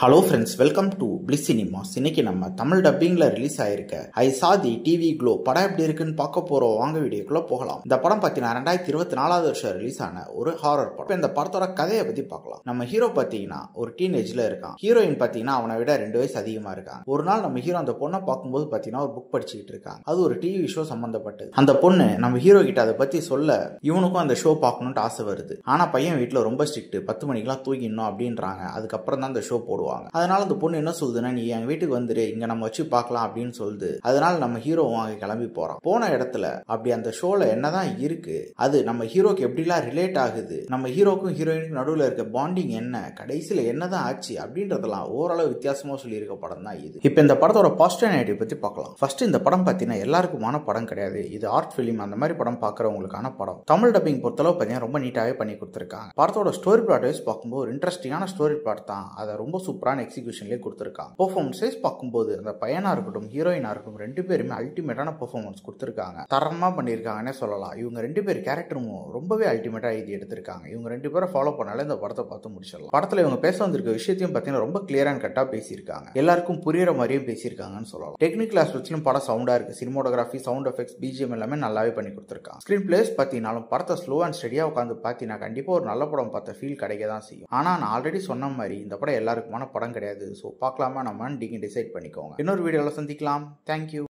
Hello friends, welcome to bliss cinemas. இன்னைக்கு நம்ம Tamil டப்பிங்ல release ஆயிருக்க ஐ சா தி டிவி க்ளோ படம் எப்படி இருக்குன்னு பார்க்க போறோம். வாங்க வீடியோக்குள்ள போகலாம். இந்த படம் பார்த்தீங்கன்னா 2024 வருஷம் ரிலீஸ் ஆன ஒரு ஹாரர் படம். இந்த படத்தோட கதையை பத்தி பார்க்கலாம். நம்ம ஹீரோ பார்த்தீங்கன்னா ஒரு டீனேஜ்ல இருக்கான். ஹீரோயின் பார்த்தீங்கன்னா அவனை விட 2 வயசு அதிகமா இருக்காங்க. ஒரு நாள் நம்ம ஹீரோ அந்த பொண்ணை பார்க்கும்போது பார்த்தீங்கன்னா ஒரு புக் படிச்சுக்கிட்டு இருக்காங்க. அது ஒரு டிவி ஷோ சம்பந்தப்பட்டது. அந்த பொண்ணு நம்ம ஹீரோ கிட்ட அதை பத்தி சொல்ல இவனுக்கும் அந்த ஷோ பார்க்கணும்னு ஆசை வருது. ஆனா பையன் வீட்டுல ரொம்ப ஸ்ட்ரிக்ட், 10 மணிக்கெல்லாம் தூங்கிடணும் அப்படின்றாங்க. அதுக்கப்புறம் தான் அந்த ஷோ போடுவாங்க. அதனால அந்த பொண்ணு என்ன சொல்லுதுன்னா, நீ என் வீட்டுக்கு வந்துரு, இங்க நம்ம வச்சு பார்க்கலாம் அப்படின்னு சொல்லுது. அதனால நம்ம ஹீரோவும் அங்க கிளம்பி போறான். போன இடத்துல அப்படி அந்த ஷோல என்னதான் இருக்கு, அது நம்ம ஹீரோக்கு எப்படிலாம் ரிலேட் ஆகுது, நம்ம ஹீரோக்கும் ஹீரோயினுக்கும் நடுவில் இருக்க பாண்டிங் என்ன, கடைசியில என்னதான் ஆச்சு அப்படின்றதெல்லாம் ஓரளவு வித்தியாசமா சொல்லியிருக்க படம் தான் இது. இப்ப இந்த படத்தோட பாசிட்டிவ் நெகட்டிவ் பத்தி பார்க்கலாம். ஃபர்ஸ்ட், இந்த படம் பார்த்தீங்கன்னா எல்லாருக்குமான படம் கிடையாது. இது ஆர்ட் பிலிம், அந்த மாதிரி படம் பார்க்கறவங்களுக்கான படம். தமிழ் டப்பிங் பொறுத்தளவு பார்த்தீங்கன்னா ரொம்ப நீட்டாவே பண்ணி கொடுத்துருக்காங்க. படத்தோட ஸ்டோரி பிளாட் வைஸ் பார்க்கும்போது ஒரு இன்ட்ரெஸ்டிங்கான ஸ்டோரி பிளாட் தான். அதை ரொம்ப சூப்பரான எக்ஸிகியூஷன்லேயே கொடுத்துருக்காங்க. பெர்ஃபார்மன்ஸ் வைஸ் பார்க்கும்போது அந்த பையனா இருக்கட்டும் ஹீரோயினா இருக்கட்டும் 2 பேருமே அல்டிமேட்டான பெர்ஃபார்மன்ஸ் கொடுத்துருக்காங்க. தரமா பண்ணியிருக்காங்கன்னே சொல்லலாம். இவங்க 2 பேர் கேரக்டரும் ரொம்பவே அல்டிமேட்டா எழுதி எடுத்திருக்காங்க. இவங்க 2 பேரை ஃபாலோ பண்ணாலே இந்த படத்தை பார்த்து முடிச்சிடலாம். படத்துல இவங்க பேச வந்திருக்க விஷயத்தையும் பார்த்தீங்கன்னா ரொம்ப கிளியர் அண்ட் கட்டா பேசியிருக்காங்க. எல்லாருக்கும் புரியுற மாதிரியும் பேசியிருக்காங்கன்னு சொல்லலாம். டெக்னிக்கல் ஆஸ்பெக்ட்ஸ்லயும் படம் சவுண்டா இருக்கு. சினிமோட்டோகிராஃபி, சவுண்ட் எஃபெக்ட்ஸ், பிஜிஎம் எல்லாமே நல்லாவே பண்ணி கொடுத்துருக்காங்க. ஸ்கிரீன் பிளேஸ் பார்த்தீங்கன்னாலும் படத்தை ஸ்லோ அண்ட் ஸ்டெடியா உட்காந்து பார்த்தீங்கன்னா கண்டிப்பா ஒரு நல்ல படம் பார்த்த ஃபீல் கிடைக்க தான் செய்யும். ஆனா நான் ஆல்ரெடி சொன்ன மாதிரி இந்த படம் எல்லாருக்குமான படம் கிடையாது. ஸோ பார்க்கலாமா நம்ம நீங்க டிசைட் பண்ணிக்கோங்க. இன்னொரு வீடியோல சந்திக்கலாம். தேங்க்யூ.